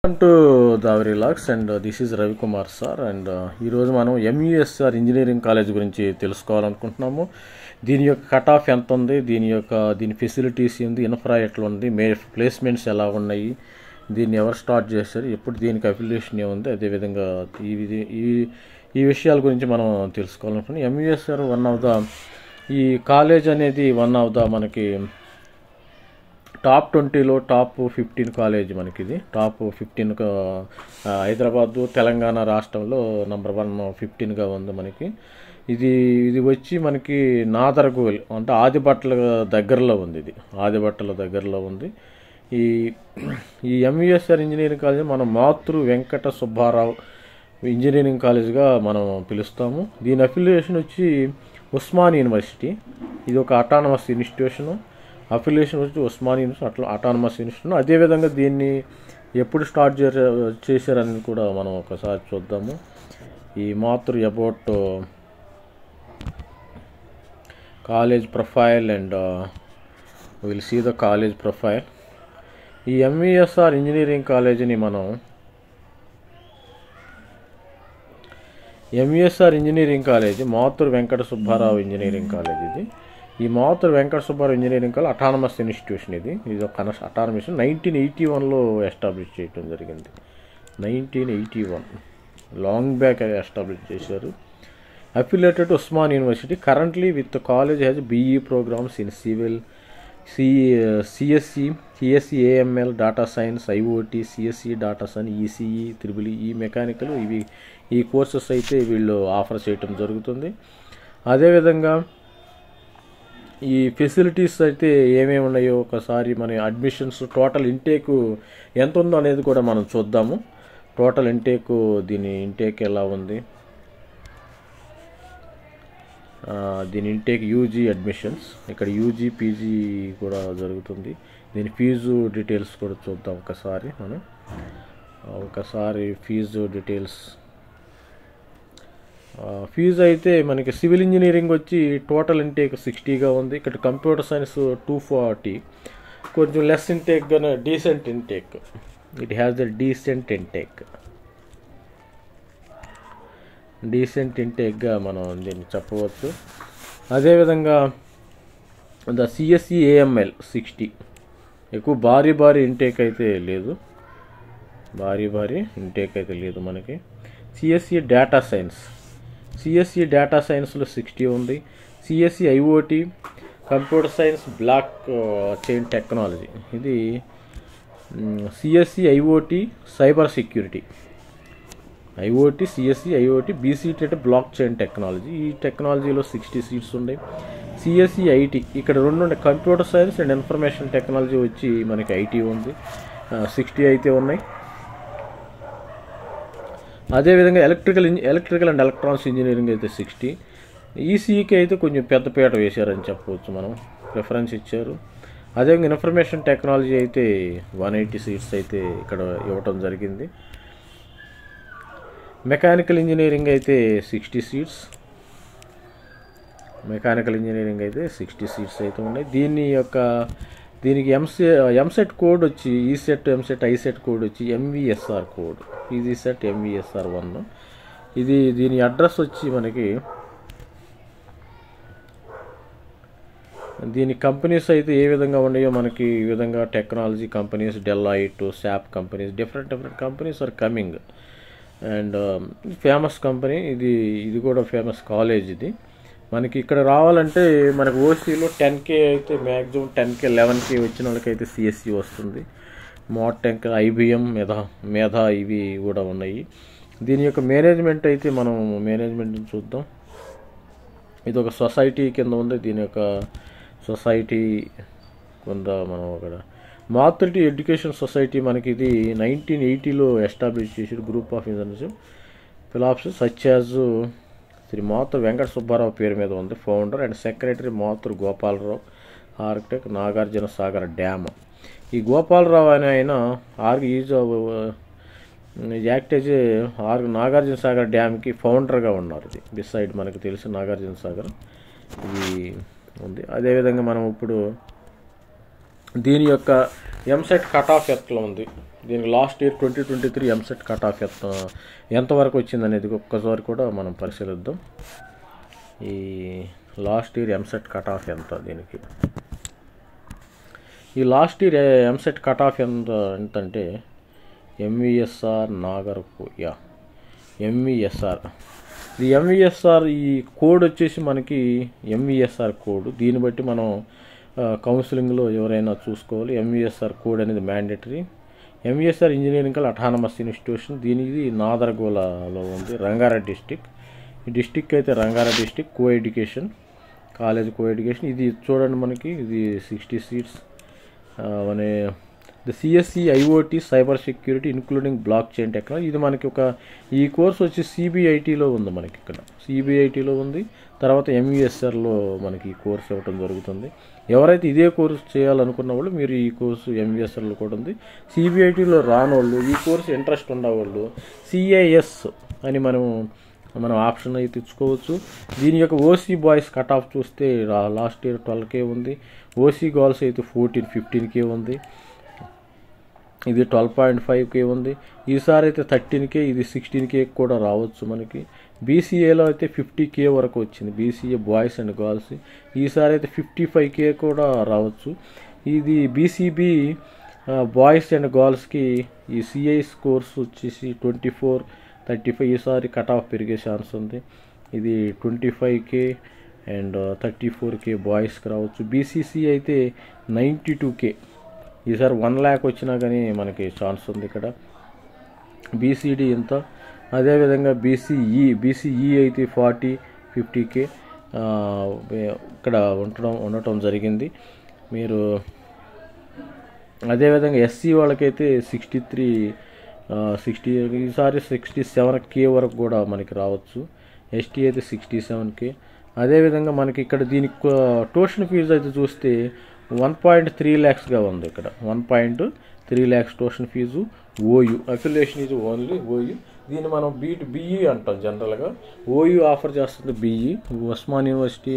Welcome to దావరి lakhs and this is Ravikumar sir. And ఈరోజు మనం ఎంయూఎస్ఆర్ engineering college గురించి తెలుసుకోవాలనుకుంటున్నాము. దీని యొక్క కట్ ఆఫ్ ఎంత ఉంది, దీని ఫెసిలిటీస్ ఏంది, ఇన్ఫ్రా ఎట్లా ఉంది, ప్లేస్మెంట్స్ ఎలా ఉన్నాయి, దీన్ని ఎవరు స్టార్ట్ చేశారు, ఎప్పుడు దీనికి అఫిలియేషన్ ఏముంది, అదేవిధంగా ఈ విషయాల గురించి మనం తెలుసుకోవాలనుకుంటున్నాం. ఎంయూఎస్ఆర్ ఈ కాలేజ్ అనేది మనకి టాప్ 20లో టాప్ 15 కాలేజ్. మనకి ఇది టాప్ 15 హైదరాబాదు తెలంగాణ రాష్ట్రంలో నంబర్ 15గా ఉంది మనకి. ఇది వచ్చి మనకి నాదర్గోల్ అంటే ఆదిబట్టల దగ్గరలో ఉంది. ఇది ఆదిబట్టల దగ్గరలో ఉంది. ఈ ఎంయూఎస్ఆర్ ఇంజనీరింగ్ కాలేజ్ మనం మాతృ వెంకట సుబ్బారావు ఇంజనీరింగ్ కాలేజ్గా మనం పిలుస్తాము. దీని అఫిలియేషన్ వచ్చి ఉస్మాన్ యూనివర్సిటీ. ఇది ఒక అటానమస్ ఇన్స్టిట్యూషను. అఫిలియేషన్ వచ్చి ఉస్మాన్ యూనివర్సిటీ అటానమస్ ఇన్స్టిట్యూషన్. అదేవిధంగా దీన్ని ఎప్పుడు స్టార్ట్ చేశారని కూడా మనం ఒకసారి చూద్దాము. ఈ మాతృ about college profile and will see the college profile. ఈ ఎంఈఎస్ఆర్ ఇంజనీరింగ్ కాలేజీని మనం ఎంఈఎస్ఆర్ ఇంజనీరింగ్ కాలేజీ మాతృ వెంకట సుబ్బారావు ఇంజనీరింగ్ కాలేజ్. ఇది ఈ Matru Venkata Subbarao engineering college autonomous institution. ఇది ఒక అటానమస్ 1981లో ఎస్టాబ్లిష్ చేయడం జరిగింది. 1981 లాంగ్ బ్యాక్ ఎస్టాబ్లిష్ చేశారు. Affiliated Osman university. Currently with college has BE programs in civil, CSE, AML, data science, IoT, CSE, data science, ECE, EEE, mechanical. ఈ courses అయితే వీళ్ళు offer చేయటం జరుగుతుంది. అదేవిధంగా ఈ ఫెసిలిటీస్ అయితే ఏమేమి ఉన్నాయో ఒకసారి మన అడ్మిషన్స్ టోటల్ ఇంటేక్ ఎంత ఉందో అనేది కూడా మనం చూద్దాము. టోటల్ దీని ఇంటేక్ ఎలా ఉంది, దీని ఇంటేక్ యూజీ అడ్మిషన్స్. ఇక్కడ యూజీ పీజీ కూడా జరుగుతుంది. దీని ఫీజు డీటెయిల్స్ కూడా చూద్దాం ఒకసారి ఫీజు డీటెయిల్స్. ఫీజు అయితే మనకి సివిల్ ఇంజనీరింగ్ వచ్చి టోటల్ ఇంటేక్ 60గా ఉంది. ఇక్కడ కంప్యూటర్ సైన్స్ 240, కొంచెం లెస్ ఇంటేక్ గానే decent intake. It has the decent ఇంటేక్గా మనం దీన్ని చెప్పవచ్చు. అదేవిధంగా ద CSE AML 60. ఎక్కువ భారీ ఇంటేక్ అయితే లేదు. భారీ ఇంటేక్ అయితే లేదు మనకి. CSE డేటా సైన్స్లో 60 ఉంది. CSE IoT computer science block chain technology. ఇది CSE IoT cyber security. CSE IoT BCT అంటే బ్లాక్ చైన్ టెక్నాలజీ. ఈ టెక్నాలజీలో 60 సీట్స్ ఉన్నాయి. CSE IT ఇక్కడ 2 ఉన్నాయి. Computer science and information technology వచ్చి మనకి IT ఉంది. 60 అయితే ఉన్నాయి. అదేవిధంగా ఎలక్ట్రికల్ అండ్ ఎలక్ట్రానిక్స్ ఇంజనీరింగ్ అయితే 60. ECEకి అయితే కొంచెం పెద్ద పీట వేశారని చెప్పవచ్చు, మనం ప్రిఫరెన్స్ ఇచ్చారు. అదేవిధంగా ఇన్ఫర్మేషన్ టెక్నాలజీ అయితే 180 సీట్స్ అయితే ఇక్కడ ఇవ్వటం జరిగింది. మెకానికల్ ఇంజనీరింగ్ అయితే 60 సీట్స్. అయితే ఉన్నాయి. దీనికి ఎంసెట్ కోడ్ వచ్చి ఈసెట్, ఎంసెట్, ఐసెట్ కోడ్ వచ్చి MVSR కోడ్. ఈజీసెట్ MVSR 1. దీని అడ్రస్ వచ్చి మనకి దీని కంపెనీస్ అయితే ఏ విధంగా ఉన్నాయో మనకి ఈ విధంగా technology companies, Deloitte, SAP companies, different companies are coming. And famous company ఇది కూడా ఫేమస్ కాలేజ్. ఇది మనకి ఇక్కడ రావాలంటే మనకు ఓసీలో 10K అయితే మ్యాక్సిమం 10K 11K వచ్చిన వాళ్ళకైతే CSE వస్తుంది. మోటెక్, IBM, మేధా ఇవి కూడా ఉన్నాయి. దీని యొక్క మేనేజ్మెంట్ అయితే మనం చూద్దాం. ఇది ఒక సొసైటీ కింద ఉంది. దీని యొక్క సొసైటీ కింద మనం అక్కడ మాతృ ఎడ్యుకేషన్ సొసైటీ మనకి ఇది 1980లో ఎస్టాబ్లిష్ చేసారు. Group of engineers philosophers such as Shri Matru Venkata Subbarao పేరు మీద ఉంది. Founder and secretary Matru Gopalarao. Architect Nagarjuna Sagar dam. ఈ గోపాలరావు అని ఆయన యాక్టేజ్ నాగార్జున సాగర్ డ్యామ్కి ఫౌండర్గా ఉన్నారు. ఇది బిసైడ్ మనకు తెలుసు నాగార్జున సాగర్ ఇది ఉంది. అదేవిధంగా మనం ఇప్పుడు దీని యొక్క ఎంసెట్ కట్ ఆఫ్ ఎట్లా ఉంది, దీనికి last year 2023 EAMCET cut off ఎంతవరకు వచ్చింది అనేది ఒక్కసారి కూడా మనం పరిశీలిద్దాం. ఈ last year EAMCET cut off ఎంత దీనికి, ఈ last year EAMCET cut off ఎంతంటే ఎంవిఎస్ఆర్ నాగర్కో ఎంవిఎస్ఆర్. ఈ ఎంవిఎస్ఆర్ ఈ కోడ్ వచ్చేసి మనకి ఎంవిఎస్ఆర్ కోడ్. దీన్ని బట్టి మనం కౌన్సిలింగ్లో ఎవరైనా చూసుకోవాలి. ఎంవిఎస్ఆర్ కోడ్ అనేది mandatory. MVSR engineering autonomous institution. దీనికి నాదర్గోలాలో ఉంది, రంగారెడ్డి డిస్టిక్. ఈ డిస్టిక్ అయితే Rangareddy district. Co education college, co education. ఇది చూడండి మనకి ఇది 60 సీట్స్. అనే the CSC IoT cyber security including blockchain technology. ఇది మనకి ఈ కోర్స్ వచ్చి సిబిఐటీలో ఉంది, మనకి ఇక్కడ సిబిఐటీలో ఉంది. తర్వాత ఎంవిఎస్ఆర్లో మనకి ఈ కోర్స్ ఇవ్వటం జరుగుతుంది. ఎవరైతే ఇదే కోర్సు చేయాలనుకున్న వాళ్ళు మీరు ఈ కోర్సు ఎంవిఎస్ఆర్లో కూడా ఉంది. సిబిఐటీలో రానోళ్ళు, ఈ కోర్సు ఇంట్రెస్ట్ ఉన్నవాళ్ళు సిఐఎస్ అని మనం ఆప్షన్ అయితే తెచ్చుకోవచ్చు. దీని యొక్క ఓసీ బాయ్స్ కట్ ఆఫ్ చూస్తే లాస్ట్ ఇయర్ 12K ఉంది. ఓసీ గర్ల్స్ అయితే 15K ఉంది. ఇది 12.5K ఉంది. ఈసారి అయితే 13K, ఇది 16K కూడా రావచ్చు మనకి. బీసీఏలో అయితే 50K వరకు వచ్చింది, బీసీఏ బాయ్స్ అండ్ గర్ల్స్. ఈసారి అయితే 55K కూడా రావచ్చు. ఇది బీసీబీ బాయ్స్ అండ్ గర్ల్స్కి ఈ సిఐఎస్ కోర్స్ వచ్చేసి 24-35 ఈసారి కట్ ఆఫ్ పెరిగే ఛాన్స్ ఉంది. ఇది 25K అండ్ 34K బాయ్స్కి రావచ్చు. బీసీసీ అయితే 92K. ఈసారి 1 lakh వచ్చినా కానీ మనకి ఛాన్స్ ఉంది ఇక్కడ. బీసీడీ ఎంత, అదేవిధంగా బీసీఈ అయితే 40-50K ఇక్కడ ఉండటం జరిగింది. మీరు అదేవిధంగా ఎస్సీ వాళ్ళకైతే 60 ఈసారి 67K వరకు కూడా మనకి రావచ్చు. ఎస్టీ అయితే 67K. అదేవిధంగా మనకి ఇక్కడ దీనికి ట్యూషన్ ఫీజు అయితే చూస్తే 1.3 lakhsగా ఉంది. ఇక్కడ 1.3 lakhs tuition fee. OU affiliation ఇది ఓన్లీ ఓయూ. దీన్ని మనం బీఈ అంటాం జనరల్గా. ఓయూ ఆఫర్ చేస్తుంది BE. Osman university,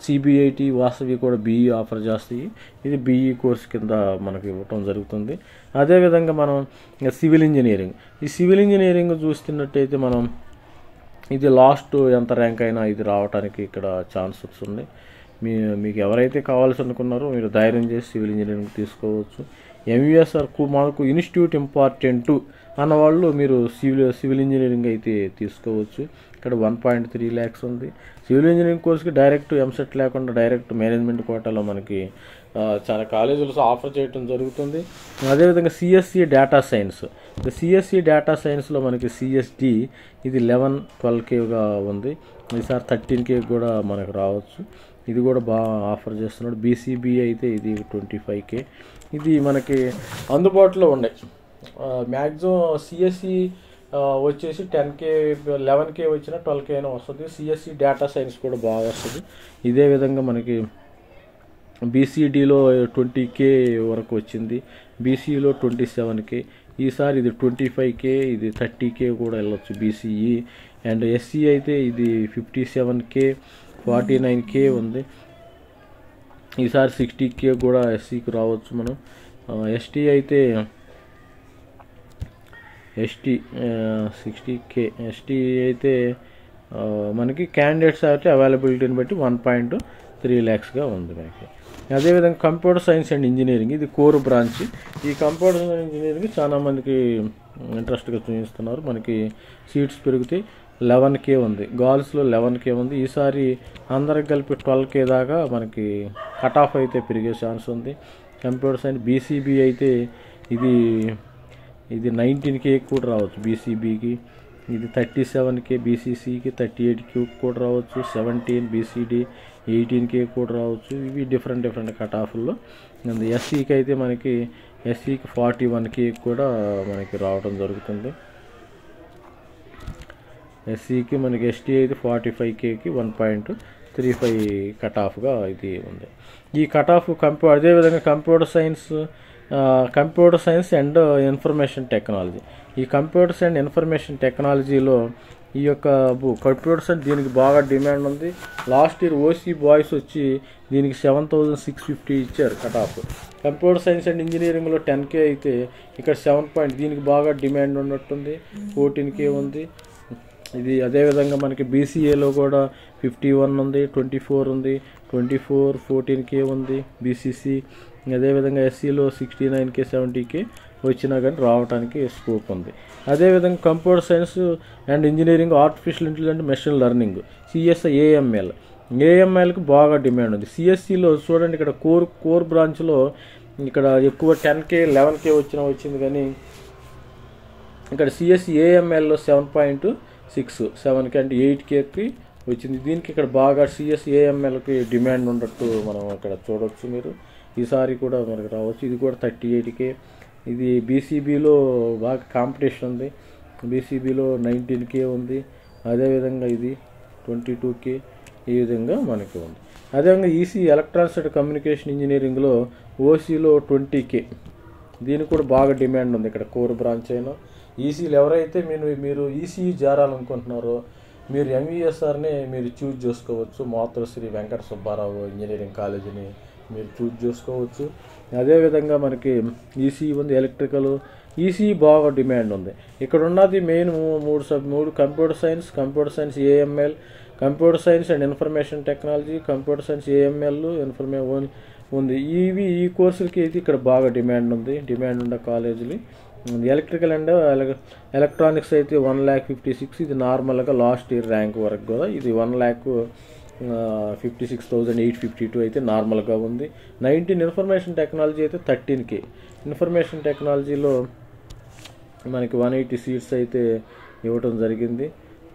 CBIT, Vasavi కూడా బీఈ ఆఫర్ చేస్తాయి. ఇది బీఈ కోర్స్ కింద మనకి ఇవ్వటం జరుగుతుంది. అదేవిధంగా మనం సివిల్ ఇంజనీరింగ్, ఈ సివిల్ ఇంజనీరింగ్ చూస్తున్నట్టయితే మనం ఇది లాస్ట్ ఎంత ర్యాంక్ అయినా ఇది రావడానికి ఇక్కడ ఛాన్సెస్ ఉంది. మీకు ఎవరైతే కావాల్సి అనుకున్నారో మీరు ధైర్యం చేసి సివిల్ ఇంజనీరింగ్ తీసుకోవచ్చు. ఎంవిఎస్ఆర్కు మాకు ఇన్స్టిట్యూట్ ఇంపార్టెంట్ అన్నవాళ్ళు మీరు సివిల్ ఇంజనీరింగ్ అయితే తీసుకోవచ్చు. ఇక్కడ 1.3 lakhs ఉంది. సివిల్ ఇంజనీరింగ్ కోర్స్కి డైరెక్ట్ ఎంసెట్ లేకుండా డైరెక్ట్ మేనేజ్మెంట్ కోటాలో మనకి చాలా కాలేజీలు ఆఫర్ చేయడం జరుగుతుంది. అదేవిధంగా CSC data science, CSC data సైన్స్లో మనకి సిఎస్డి ఇది 11-12Kగా ఉంది. ఈసారి 13K కూడా మనకు రావచ్చు. ఇది కూడా బాగా ఆఫర్ చేస్తున్నాడు. బీసీబీ అయితే ఇది 25K. ఇది మనకి అందుబాటులో ఉన్నాయి. మ్యాక్సిమం సిఎస్సి వచ్చేసి 10K 11K వచ్చినా 12K అయినా వస్తుంది. సిఎస్సి డేటా సైన్స్ కూడా బాగా వస్తుంది. ఇదే విధంగా మనకి బీసీడీలో 20K వరకు వచ్చింది. బీసీలో 27K. ఈసారి ఇది 25K, ఇది 30K కూడా వెళ్ళొచ్చు బీసీఈ. అండ్ ఎస్సీ అయితే ఇది 57K, 49K ఉంది. ఈసారి 60K కూడా ఎస్సీకి రావచ్చు మనం. ఎస్టీ అయితే 60K. ఎస్టీ అయితే మనకి క్యాండిడేట్స్ అయితే అవైలబిలిటీని బట్టి 1.3 lakhsగా ఉంది మనకి. అదేవిధంగా కంప్యూటర్ సైన్స్ అండ్ ఇంజనీరింగ్ ఇది కోర్ బ్రాంచ్. ఈ కంప్యూటర్ సైన్స్ ఇంజనీరింగ్ చాలా మందికి ఇంట్రెస్ట్గా చూపిస్తున్నారు. మనకి సీట్స్ పెరిగితే 11K ఉంది. గర్ల్స్లో 11K ఉంది. ఈసారి అందరికి కలిపి 12K దాకా మనకి కట్ ఆఫ్ అయితే పెరిగే ఛాన్స్ ఉంది. కంప్యూటర్ సైన్స్ బీసీబీ అయితే ఇది 19K కూడా రావచ్చు బీసీబీకి. ఇది 37K, బీసీసీకి 38K కూడా రావచ్చు. 17 బీసీడీ 18K కూడా రావచ్చు. ఇవి డిఫరెంట్ కట్ ఆఫ్ల్లో. ఎస్సీకి అయితే మనకి ఎస్సీకి 41K కూడా మనకి రావడం జరుగుతుంది. ఎస్సీకి మనకి ఎస్టీ అయితే 45Kకి 1.35 కట్ ఆఫ్గా ఇది ఉంది. ఈ కట్ ఆఫ్ అదేవిధంగా computer science and information technology. ఈ కంప్యూటర్స్ అండ్ ఇన్ఫర్మేషన్ టెక్నాలజీలో ఈ యొక్క కంప్యూటర్ సైన్స్ దీనికి బాగా డిమాండ్ ఉంది. లాస్ట్ ఇయర్ ఓసీ బాయ్స్ వచ్చి దీనికి 7,650 ఇచ్చారు cut off. Computer science and ఇంజనీరింగ్లో 10K అయితే ఇక్కడ 7 దీనికి బాగా డిమాండ్ ఉన్నట్టుంది. 14K ఉంది. ఇది అదేవిధంగా మనకి బీసీఏలో కూడా 51 ఉంది, 24 ఉంది, 14K ఉంది బీసీసీ. అదేవిధంగా ఎస్సీలో 69K 70K వచ్చినా కానీ రావడానికి స్కోప్ ఉంది. అదేవిధంగా computer science and engineering, artificial intelligence, machine learning, CSI, ఏఎంఎల్కి బాగా డిమాండ్ ఉంది. సిఎస్సిలో చూడండి ఇక్కడ కోర్ బ్రాంచ్లో ఇక్కడ ఎక్కువ 10K 11K వచ్చింది కానీ ఇక్కడ సిఎస్సి ఏఎంఎల్లో 7.6 7K అంటే 8Kకి వచ్చింది. దీనికి ఇక్కడ బాగా సిఎస్సి ఏఎంఎల్కి డిమాండ్ ఉన్నట్టు మనం ఇక్కడ చూడవచ్చు. మీరు ఈసారి కూడా మనకు రావచ్చు. ఇది కూడా 38K. ఇది బీసీబీలో బాగా కాంపిటీషన్ ఉంది. బీసీబీలో 19K ఉంది. అదేవిధంగా ఇది 22K ఈ విధంగా మనకి ఉంది. అదేవిధంగా ఈసీ ఎలక్ట్రానిక్స్ అండ్ కమ్యూనికేషన్ ఇంజనీరింగ్లో ఓసీలో 20K. దీనికి కూడా బాగా డిమాండ్ ఉంది. ఇక్కడ కోర్ బ్రాంచ్ అయినా ఈసీలు ఎవరైతే మీరు ఈసీఈ చేరాలనుకుంటున్నారో మీరు ఎంఈఎస్ఆర్ని మీరు చూజ్ చేసుకోవచ్చు. మాతృ శ్రీ వెంకట సుబ్బారావు ఇంజనీరింగ్ కాలేజీని మీరు చూజ్ చేసుకోవచ్చు. అదేవిధంగా మనకి ఈసీఈ ఉంది, ఎలక్ట్రికల్, ఈసీఈ బాగా డిమాండ్ ఉంది. ఇక్కడ ఉన్నది మెయిన్ మూడు computer science AML, computer science and information technology, computer science AML ఉంది. ఈ కోర్సులకి అయితే ఇక్కడ బాగా డిమాండ్ ఉన్న కాలేజీలు. ఎలక్ట్రికల్ అండ్ ఎలక్ట్రానిక్స్ అయితే 1,56,000. ఇది నార్మల్గా లాస్ట్ ఇయర్ ర్యాంక్ వరకు కూడా ఇది 1,56,852 అయితే నార్మల్గా ఉంది. 19 ఇన్ఫర్మేషన్ టెక్నాలజీ అయితే 13K. ఇన్ఫర్మేషన్ టెక్నాలజీలో మనకి 180 సీట్స్ అయితే ఇవ్వటం జరిగింది.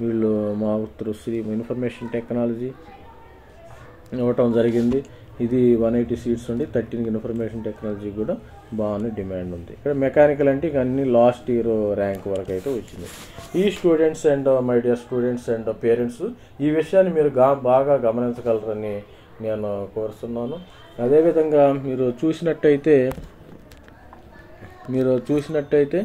వీళ్ళు మాతృశ్రీ ఇన్ఫర్మేషన్ టెక్నాలజీ ఇవ్వటం జరిగింది. ఇది 180 సీట్స్ ఉండి 13 ఇన్ఫర్మేషన్ టెక్నాలజీ కూడా బాగానే డిమాండ్ ఉంది. ఇక్కడ మెకానికల్ అంటే ఇక అన్ని లాస్ట్ ఇయర్ ర్యాంక్ వరకు అయితే వచ్చింది. ఈ students and my dear students and parents ఈ విషయాన్ని మీరు బాగా గమనించగలరని నేను కోరుతున్నాను. అదేవిధంగా మీరు చూసినట్టయితే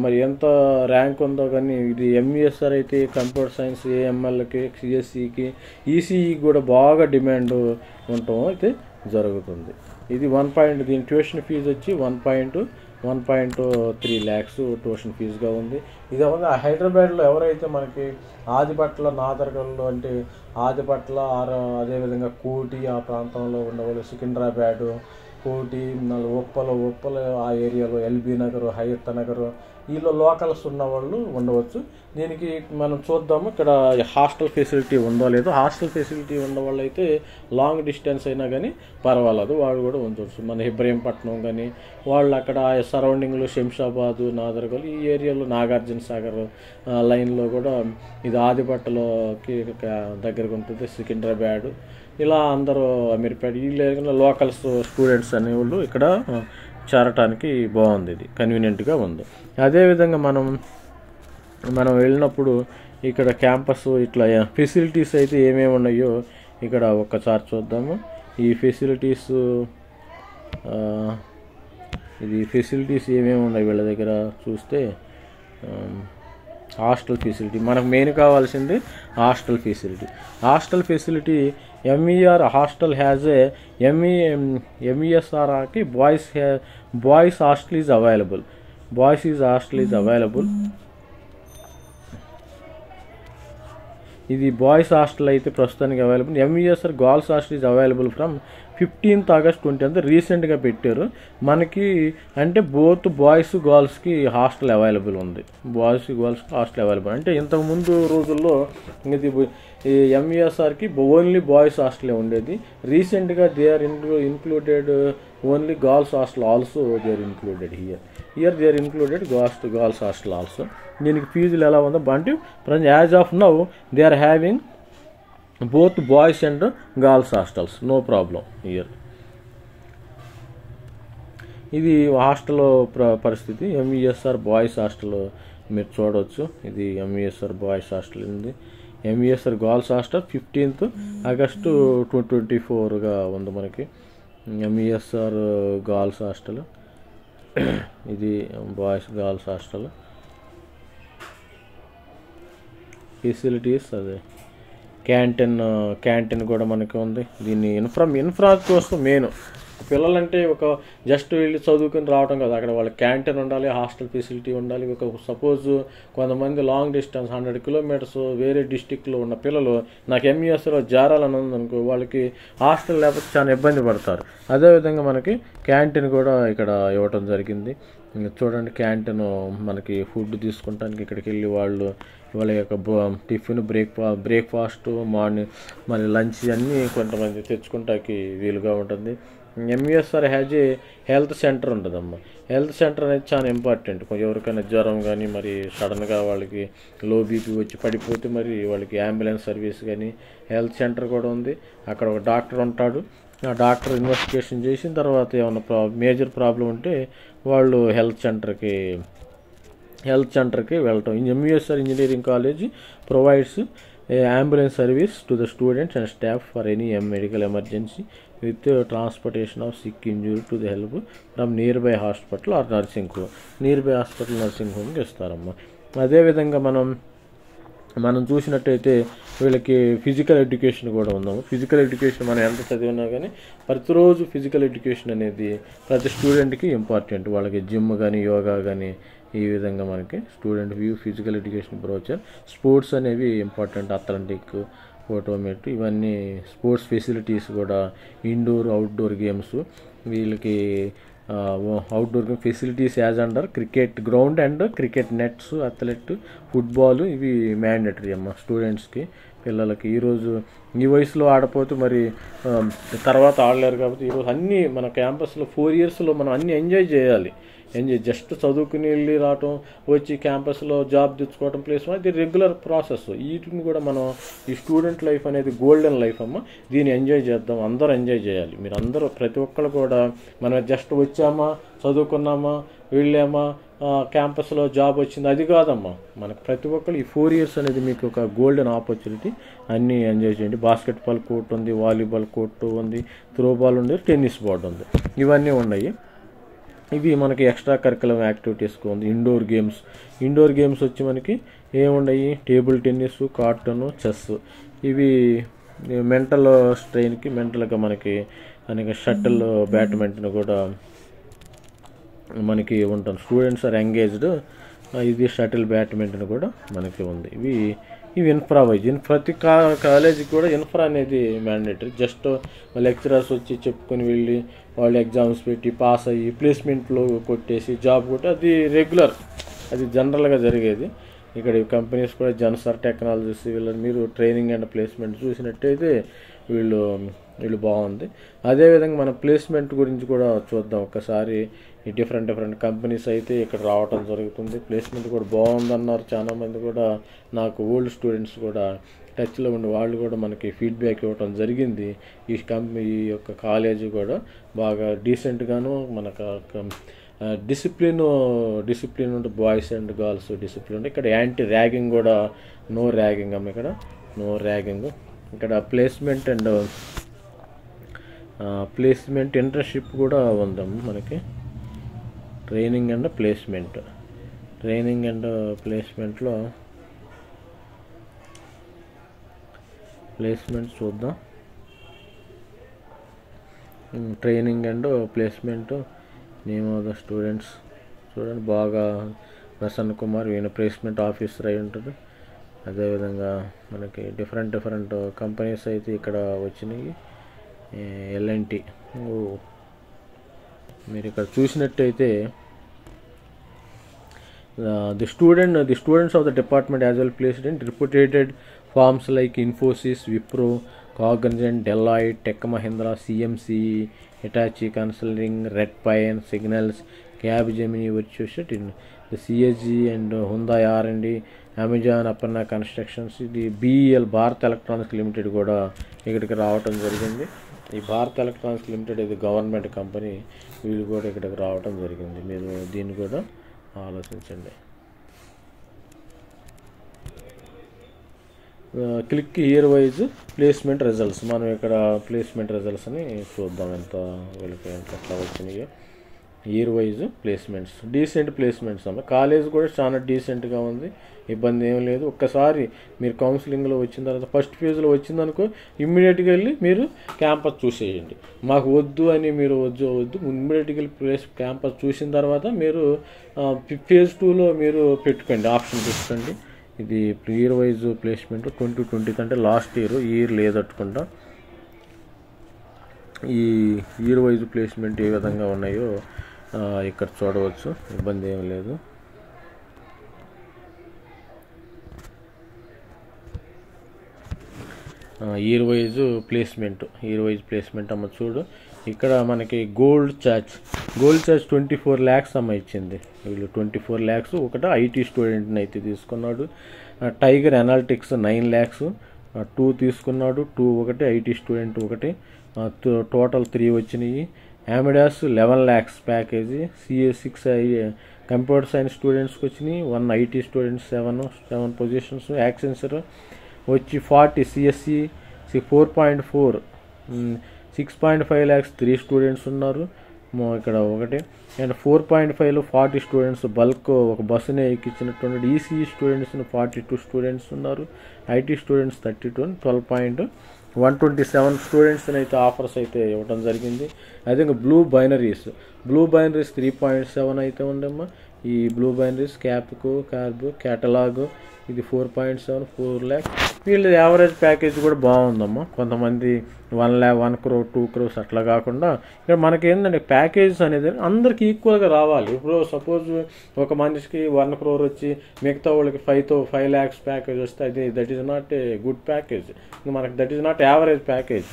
మరి ఎంత ర్యాంక్ ఉందో కానీ ఇది ఎంఈఎస్ఆర్ అయితే కంప్యూటర్ సైన్స్, ఏఎంఎల్కి, సిఎస్సికి, ఈసీఈకి కూడా బాగా డిమాండ్ ఉండటం అయితే జరుగుతుంది. ఇది దీని ట్యూషన్ ఫీజు వచ్చి 1.3 lakhs ట్యూషన్ ఫీజుగా ఉంది. ఇది హైదరాబాద్లో ఎవరైతే మనకి ఆదిపట్ల, నాదర్గల్లో అంటే ఆదిపట్ల అదేవిధంగా కోటి ఆ ప్రాంతంలో ఉండేవాళ్ళు, సికింద్రాబాద్, కోటి, ఉప్పల ఆ ఏరియాలో, ఎల్బీ నగర్, హయత్ నగర్ వీళ్ళు లోకల్స్ ఉన్న వాళ్ళు ఉండవచ్చు. దీనికి మనం చూద్దాము ఇక్కడ హాస్టల్ ఫెసిలిటీ ఉందో లేదో. హాస్టల్ ఫెసిలిటీ ఉన్న వాళ్ళు అయితే లాంగ్ డిస్టెన్స్ అయినా కానీ పర్వాలేదు, వాళ్ళు కూడా ఉండవచ్చు. మన ఇబ్రహీంపట్నం కానీ వాళ్ళు అక్కడ సరౌండింగ్లో శంషాబాదు, నాదర్గల్ ఈ ఏరియాలో, నాగార్జున సాగర్ లైన్లో కూడా ఇది ఆదిపట్టలోకి దగ్గరకు ఉంటుంది, సికింద్రాబాద్ ఇలా అందరూ అమీర్పేట ఈ లోకల్స్ స్టూడెంట్స్ అనేవాళ్ళు ఇక్కడ చేరటానికి బాగుంది. ఇది కన్వీనియంట్గా ఉంది. అదేవిధంగా మనం వెళ్ళినప్పుడు ఇక్కడ క్యాంపస్ ఇట్లా ఫెసిలిటీస్ అయితే ఏమేమి ఉన్నాయో ఇక్కడ ఒక్కసారి చూద్దాము. ఈ ఫెసిలిటీస్ ఏమేమి ఉన్నాయి వీళ్ళ దగ్గర చూస్తే హాస్టల్ ఫెసిలిటీ మనకు మెయిన్ కావాల్సింది hostel facility MER hostel has a ఎంఈఎస్ఆర్కి బాయ్స్ హాస్టల్ ఈజ్ అవైలబుల్. ఇది బాయ్స్ హాస్టల్ అయితే ప్రస్తుతానికి available. MESR girls hostel is available from 15th August 20 అంటే రీసెంట్గా పెట్టారు మనకి. అంటే బోత్ బాయ్స్ గర్ల్స్కి హాస్టల్ అవైలబుల్ ఉంది. అంటే ఇంతకుముందు రోజుల్లో ఇది ఎంఈఎస్ఆర్కి ఓన్లీ బాయ్స్ హాస్టలే ఉండేది. రీసెంట్గా they are included only girls hostel also they are included here they are included girls hostel also. దీనికి ఫీజులు ఎలా ఉందో అంటే as of now they are having both boys and girls hostels, no problem here. ఇది హాస్టల్ పరిస్థితి. MESR boys hostel మీరు చూడవచ్చు. ఇది ఎంఈఎస్ఆర్ బాయ్స్ హాస్టల్ ఉంది. MESR girls hostel 15th August 2024గా ఉంది మనకి. ఎంఈఎస్ఆర్ గర్ల్స్ హాస్టల్, ఇది బాయ్స్ గర్ల్స్ హాస్టల్. ఫెసిలిటీస్ అదే క్యాంటీన్ కూడా మనకి ఉంది. దీన్ని ఇన్ఫ్రా కోసం మెయిన్ పిల్లలంటే ఒక జస్ట్ వెళ్ళి చదువుకుని రావడం కదా, అక్కడ వాళ్ళకి క్యాంటీన్ ఉండాలి, హాస్టల్ ఫెసిలిటీ ఉండాలి. ఒక సపోజ్ కొంతమంది లాంగ్ డిస్టెన్స్ 100 కిలోమీటర్స్ వేరే డిస్టిక్లో ఉన్న పిల్లలు నాకు ఎంఈఎస్లో జారాలని ఉందనుకో, వాళ్ళకి హాస్టల్ లేకపోతే చాలా ఇబ్బంది పడతారు. అదేవిధంగా మనకి క్యాంటీన్ కూడా ఇక్కడ ఇవ్వటం జరిగింది. చూడండి, క్యాంటీన్ మనకి ఫుడ్ తీసుకుంటానికి ఇక్కడికి వెళ్ళి వాళ్ళ యొక్క టిఫిన్ బ్రేక్ఫాస్ట్ మార్నింగ్ మరి లంచ్ అన్నీ కొంతమంది తెచ్చుకుంటానికి వీలుగా ఉంటుంది. MESR has a health centre ఉంటుందమ్మా. హెల్త్ సెంటర్ అనేది చాలా ఇంపార్టెంట్. ఎవరికైనా జ్వరం కానీ మరి సడన్గా వాళ్ళకి లో బీపీ వచ్చి పడిపోతే మరి వాళ్ళకి అంబులెన్స్ సర్వీస్ కానీ హెల్త్ సెంటర్ కూడా ఉంది. అక్కడ ఒక డాక్టర్ ఉంటాడు. ఆ డాక్టర్ ఇన్వెస్టిగేషన్ చేసిన తర్వాత ఏమైనా మేజర్ ప్రాబ్లం ఉంటే వాళ్ళు హెల్త్ సెంటర్కి వెళ్ళటం. MESR engineering college provides ambulance service to the students and staff for any medical emergency with transportation of sick injured to the help from nearby hospital or nursing home. Nearby hospital nursing హోమ్కి ఇస్తారమ్మా. అదేవిధంగా మనం చూసినట్టయితే వీళ్ళకి physical education కూడా ఉందాము. Physical education మనం ఎంత చదివినా కానీ ప్రతిరోజు ఫిజికల్ ఎడ్యుకేషన్ అనేది ప్రతి స్టూడెంట్కి ఇంపార్టెంట్. వాళ్ళకి జిమ్ కానీ యోగా కానీ ఈ విధంగా మనకి student view physical education brochure. Sports అనేవి ఇంపార్టెంట్, అథ్లెటిక్, ఫోటోమెట్రీ, ఇవన్నీ స్పోర్ట్స్ ఫెసిలిటీస్ కూడా. ఇండోర్ అవుట్డోర్ గేమ్స్ వీళ్ళకి outdoor game facilities as under cricket ground and cricket nets, athlete, football ఇవి మ్యాండేటరీ అమ్మ స్టూడెంట్స్కి, పిల్లలకి. ఈరోజు ఈ వయసులో ఆడపోతే మరి తర్వాత ఆడలేరు. కాబట్టి ఈరోజు అన్నీ మన క్యాంపస్లో 4 ఇయర్స్లో మనం అన్నీ ఎంజాయ్ చేయాలి. జస్ట్ చదువుకుని వెళ్ళి రావటం, వచ్చి క్యాంపస్లో జాబ్ తెచ్చుకోవటం, ప్లేస్ అది రెగ్యులర్ ప్రాసెస్. వీటిని కూడా మనం ఈ స్టూడెంట్ లైఫ్ అనేది గోల్డెన్ లైఫ్ అమ్మ. దీన్ని ఎంజాయ్ చేద్దాం, అందరూ ఎంజాయ్ చేయాలి. మీరు అందరూ ప్రతి ఒక్కరు కూడా మనం జస్ట్ వచ్చామా, చదువుకున్నామా, వెళ్ళామా, క్యాంపస్లో జాబ్ వచ్చింది అది కాదమ్మా. మనకు ప్రతి ఒక్కరు ఈ 4 ఇయర్స్ అనేది మీకు ఒక గోల్డెన్ ఆపర్చునిటీ. అన్నీ ఎంజాయ్ చేయండి. బాస్కెట్బాల్ కోర్ట్ ఉంది, వాలీబాల్ కోర్టు ఉంది, త్రోబాల్ ఉంది, టెన్నిస్ బోర్డు ఉంది, ఇవన్నీ ఉన్నాయి. ఇవి మనకి ఎక్స్ట్రా కరికులం యాక్టివిటీస్కి ఉంది. ఇండోర్ గేమ్స్ వచ్చి మనకి ఏమున్నాయి, టేబుల్ టెన్నిస్, కార్టూన్, చెస్. ఇవి మెంటల్ స్ట్రెయిన్కి మెంటల్గా మనకి అనేక షటిల్, బ్యాడ్మింటన్ కూడా మనకి ఉంటుంది. Students are engaged. ఇది షటిల్, బ్యాడ్మింటన్ కూడా మనకి ఉంది. ఇవి ఇన్ఫ్రా వైజ్. ప్రతి కాలేజీకి కూడా ఇన్ఫ్రా అనేది మ్యాండేటరీ. జస్ట్ లెక్చరర్స్ వచ్చి చెప్పుకొని వెళ్ళి వాళ్ళు ఎగ్జామ్స్ పెట్టి పాస్ అయ్యి ప్లేస్మెంట్లో కొట్టేసి జాబ్ కొట్టి అది రెగ్యులర్, అది జనరల్గా జరిగేది. ఇక్కడ ఈ కంపెనీస్ కూడా జన్సార్ టెక్నాలజీస్ వీళ్ళని మీరు ట్రైనింగ్ అండ్ ప్లేస్మెంట్ చూసినట్టయితే వీళ్ళు బాగుంది. అదేవిధంగా మన ప్లేస్మెంట్ గురించి కూడా చూద్దాం ఒకసారి. ఈ డిఫరెంట్ కంపెనీస్ అయితే ఇక్కడ రావటం జరుగుతుంది. ప్లేస్మెంట్ కూడా బాగుందన్నారు చాలామంది. కూడా నాకు ఓల్డ్ స్టూడెంట్స్ కూడా టచ్లో ఉండి వాళ్ళు కూడా మనకి ఫీడ్బ్యాక్ ఇవ్వటం జరిగింది. ఈ యొక్క కాలేజీ కూడా బాగా డీసెంట్గాను, మనకు డిసిప్లిన్ ఉంటే బాయ్స్ అండ్ గర్ల్స్ డిసిప్లిన్ ఉంటే. ఇక్కడ యాంటీ ర్యాగింగ్ కూడా, నో ర్యాగింగ్ అమ్మ, ఇక్కడ నో ర్యాగింగ్. ఇక్కడ ప్లేస్మెంట్ ఇంటర్న్షిప్ కూడా ఉందమ్మ మనకి. ట్రైనింగ్ అండ్ ప్లేస్మెంట్లో ప్లేస్మెంట్ చూద్దాం. Training and placement name of the students చూడండి. బాగా ప్రసన్న కుమార్ ఈయన ప్లేస్మెంట్ ఆఫీసర్ అయి ఉంటుంది. అదేవిధంగా మనకి డిఫరెంట్ కంపెనీస్ అయితే ఇక్కడ వచ్చినాయి. ఎల్ఎన్టీ మీరు ఇక్కడ చూసినట్టయితే the students of the department as well placed in reputed firms like Infosys, Wipro, Cognizant, Deloitte, Tech Mahindra, CMC, Hitachi Consulting, Redpine, Signals, Capgemini, Virtuoset, the CSG and Hyundai R&D, Amazon, Aparna Constructions, ఇది BEL Bharat electronics limited కూడా ఇక్కడికి రావటం జరిగింది. ఈ Bharat electronics limited ఇది government company, వీళ్ళు కూడా ఇక్కడికి రావటం జరిగింది. మీరు దీన్ని కూడా ఆలోచించండి. Click year wise placement results. మనం ఇక్కడ ప్లేస్మెంట్ రిజల్ట్స్ అని చూద్దాం, ఎంత వీళ్ళకి ఎట్లా వచ్చినాయి. Year wise placements, decent placements అమ్మ. కాలేజ్ కూడా చాలా డీసెంట్గా ఉంది, ఇబ్బంది ఏం లేదు. ఒక్కసారి మీరు కౌన్సిలింగ్లో వచ్చిన తర్వాత ఫస్ట్ ఫేజ్లో వచ్చిందనుకో ఇమ్మీడియట్గా వెళ్ళి మీరు క్యాంపస్ చూసేయండి. మాకు వద్దు అని మీరు వద్దు ఇమ్మీడియట్గా క్యాంపస్ చూసిన తర్వాత మీరు ఫేజ్ 2లో మీరు పెట్టుకోండి, ఆప్షన్ పెట్టుకోండి. ఇది ఇయర్ వైజ్ ప్లేస్మెంట్ 2020 అంటే లాస్ట్ ఇయర్ లేదట్టుకుంటా. ఈ ఇయర్ వైజ్ ప్లేస్మెంట్ ఏ విధంగా ఉన్నాయో ఇక్కడ చూడవచ్చు, ఇబ్బంది ఏం లేదు. ఇయర్ వైజ్ ప్లేస్మెంట్ అమ్మ చూడు. ఇక్కడ మనకి గోల్డ్ ఛార్జ్ 24 lakhs అమ్మ ఇచ్చింది. వీళ్ళు 24 lakhs. ఒకటి ఐటీ స్టూడెంట్ని అయితే తీసుకున్నాడు. టైగర్ అనాలిటిక్స్ 9 lakhs 2 తీసుకున్నాడు. 2 ఒకటి ఐటీ స్టూడెంట్ ఒకటి, టోటల్ 3 వచ్చినాయి. అమెడాస్ 11 lakhs package. CA 6 computer science స్టూడెంట్స్కి వచ్చినాయి. 1 ఐటీ స్టూడెంట్స్ 7 పొజిషన్స్. యాక్సెన్సర్ వచ్చి 40, సిఎస్సి 4.4 6.5 lakhs 3 స్టూడెంట్స్ ఉన్నారు ఇక్కడ ఒకటి. అండ్ 4.5లో 40 స్టూడెంట్స్ బల్క్ ఒక బస్సునే ఎక్కించినట్టు. ఈసీఈ స్టూడెంట్స్ 42 స్టూడెంట్స్ ఉన్నారు. ఐటీ స్టూడెంట్స్ 32, 12.127 స్టూడెంట్స్ని అయితే ఆఫర్స్ అయితే ఇవ్వడం జరిగింది. అదే ఇంకా బ్లూ బైనరీస్ 3.7 అయితే ఉండమ్మా. ఈ బ్లూ బైనరీస్ కార్బ్ క్యాటలాగ్ ఇది 4.7 4 lakhs. వీళ్ళ యావరేజ్ ప్యాకేజ్ కూడా బాగుందమ్మా. కొంతమంది 1 lakh 1 crore 2 crores అట్లా కాకుండా ఇక్కడ మనకి ఏంటంటే ప్యాకేజెస్ అనేది అందరికి ఈక్వల్గా రావాలి. ఇప్పుడు సపోజ్ ఒక మనిషికి 1 crore వచ్చి మిగతా వాళ్ళకి 5 lakhs ప్యాకేజ్ వస్తే అది that is not a good package. మనకి that is not average package.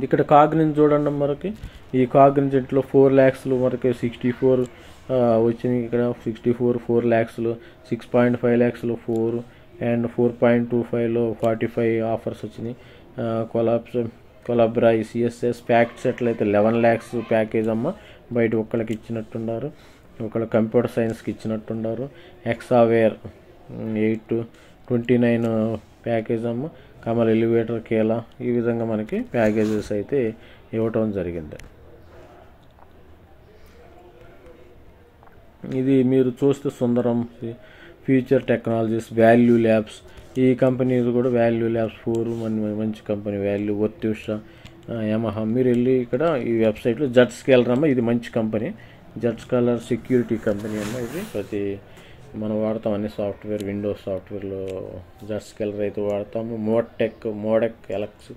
ఇక్కడ కాగ్నిజ్ చూడండి మనకి. ఈ కాగ్నిజెంట్లో 4 lakhs మనకి 64 వచ్చినాయి. ఇక్కడ 64 4 lakhs 6.5 lakhs 4 అండ్ 4.25లో 45 ఆఫర్స్ వచ్చినాయి. కొలాబ్రా సిఎస్ఎస్ ఫ్యాక్ట్స్ ఎట్లయితే 11 lakhs ప్యాకేజ్ అమ్మ. బయట ఒక్కళ్ళకి ఇచ్చినట్టున్నారు, ఒకళ్ళు కంప్యూటర్ సైన్స్కి ఇచ్చినట్టున్నారు. ఎక్సావేర్ 829 ప్యాకేజ్ అమ్మ. కమల్ ఎలివేటర్ కేలా ఈ విధంగా మనకి ప్యాకేజెస్ అయితే ఇవ్వటం జరిగింది. ఇది మీరు చూస్తే సుందరం ఫ్యూచర్ టెక్నాలజీస్ వాల్యూ ల్యాబ్స్ ఈ కంపెనీస్ కూడా వాల్యూ ల్యాబ్స్ 4 మంచి కంపెనీ. Value వర్తిషా Yamaha. మీరు వెళ్ళి ఇక్కడ ఈ వెబ్సైట్లో జెట్ స్కేలర్ అమ్మ. ఇది మంచి కంపెనీ. జెట్ స్కేలర్ సెక్యూరిటీ కంపెనీ అమ్మ. ఇది మనం వాడతాం అన్ని సాఫ్ట్వేర్, విండోస్ సాఫ్ట్వేర్లో జెట్ స్కేలర్ అయితే వాడతాము. మోడెక్ ఎలక్స్,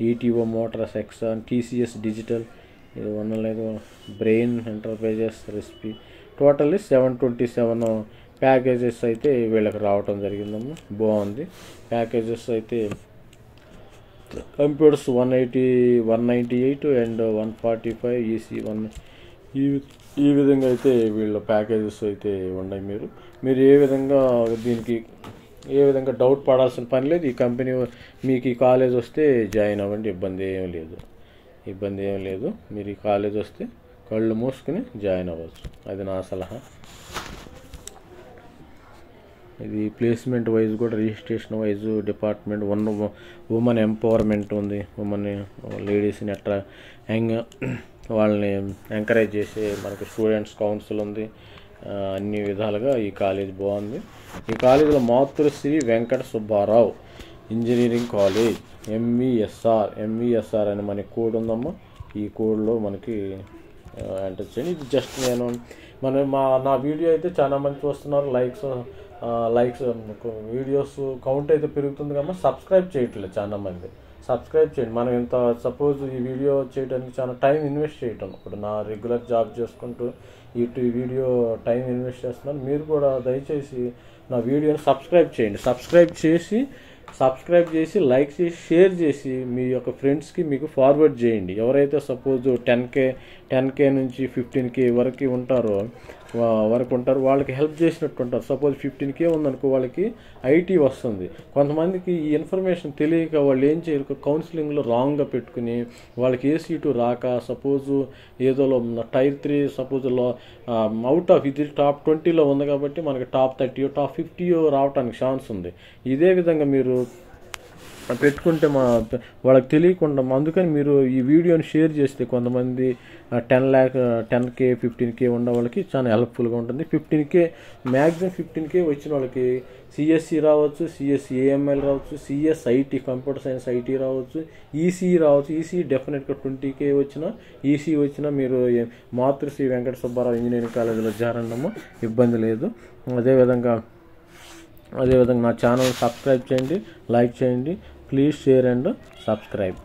ETO Motors, Exxon, TCS digital, ఇది లేదు బ్రెయిన్ ఎంటర్ప్రైజెస్, రెసిపీ. టోటల్లీ 727 ప్యాకేజెస్ అయితే వీళ్ళకి రావటం జరిగిందమ్మా. బాగుంది ప్యాకేజెస్ అయితే. కంప్యూటర్స్ 198 అండ్ 145 ఈసీ 1 ఈ విధంగా అయితే వీళ్ళ ప్యాకేజెస్ అయితే ఉన్నాయి. మీరు ఏ విధంగా డౌట్ పడాల్సిన పని లేదు. ఈ కంపెనీ మీకు ఈ కాలేజ్ వస్తే జాయిన్ అవ్వండి, ఇబ్బంది ఏం లేదు. మీరు ఈ కాలేజ్ వస్తే కళ్ళు మూసుకుని జాయిన్ అవ్వచ్చు, అది నా సలహా. ఇది ప్లేస్మెంట్ వైజ్ కూడా registration wise department women empowerment ఉంది. లేడీస్ని అట్లా వాళ్ళని ఎంకరేజ్ చేసే మనకి స్టూడెంట్స్ కౌన్సిల్ ఉంది. అన్ని విధాలుగా ఈ కాలేజ్ బాగుంది. ఈ కాలేజీలో Matrusri Venkata Subbarao engineering college MESR అని మనకి కోడ్ ఉందమ్మా. ఈ కోడ్లో మనకి ఎంటర్ చేయండి. ఇది జస్ట్ నా వీడియో అయితే చాలా మంది చూస్తున్నారు. లైక్స్ వీడియోస్ కౌంట్ అయితే పెరుగుతుంది కమ్మా. సబ్స్క్రైబ్ చేయట్లేదు చాలా మంది. సబ్స్క్రైబ్ చేయండి. మనం ఇంత సపోజ్ ఈ వీడియో చేయడానికి చాలా టైం ఇన్వెస్ట్ చేయటం. ఇప్పుడు నా రెగ్యులర్ జాబ్ చేసుకుంటూ ఈ వీడియో టైం ఇన్వెస్ట్ చేస్తున్నాను. మీరు కూడా దయచేసి నా వీడియోని సబ్స్క్రైబ్ చేయండి. సబ్స్క్రైబ్ చేసి లైక్ చేసి షేర్ చేసి మీ యొక్క ఫ్రెండ్స్కి మీకు ఫార్వర్డ్ చేయండి. ఎవరైతే సపోజ్ 10K నుంచి 15K వరకు ఉంటారో వాళ్ళకి హెల్ప్ చేసినట్టు ఉంటారు. సపోజ్ 15K ఉందనుకో వాళ్ళకి ఐటీ వస్తుంది. కొంతమందికి ఈ ఇన్ఫర్మేషన్ తెలియక వాళ్ళు ఏం చేయరు, కౌన్సిలింగ్లో రాంగ్గా పెట్టుకుని వాళ్ళకి ఏ సీటు రాక సపోజు ఏదో టైర్ 3 సపోజ్లో అవుట్ ఆఫ్ ఇది టాప్ 20లో ఉంది కాబట్టి మనకి టాప్ 30 టాప్ 50 రావడానికి ఛాన్స్ ఉంది. ఇదే విధంగా మీరు పెట్టుకుంటే వాళ్ళకి తెలియకుండా, అందుకని మీరు ఈ వీడియోని షేర్ చేస్తే కొంతమంది 10K 15K ఉన్న వాళ్ళకి చాలా హెల్ప్ఫుల్గా ఉంటుంది. 15K మ్యాక్సిమం 15K వచ్చిన వాళ్ళకి సిఎస్సి రావచ్చు, సిఎస్సి ఏఎంఎల్ రావచ్చు, సిఎస్ఐటి కంప్యూటర్ సైన్స్ ఐటీ రావచ్చు, ఈసీ రావచ్చు. ఈసీ డెఫినెట్గా 20K వచ్చినా, ఈసీ వచ్చినా మీరు మాతృశ్రీ వెంకట సుబ్బారావు ఇంజనీరింగ్ కాలేజీలో చేరండము, ఇబ్బంది లేదు. అదేవిధంగా నా ఛానల్ సబ్స్క్రైబ్ చేయండి, లైక్ చేయండి. Please share and subscribe.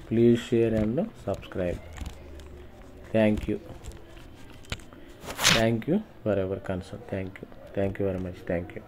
Please share and subscribe. Thank you for ever concern. Thank you very much. Thank you.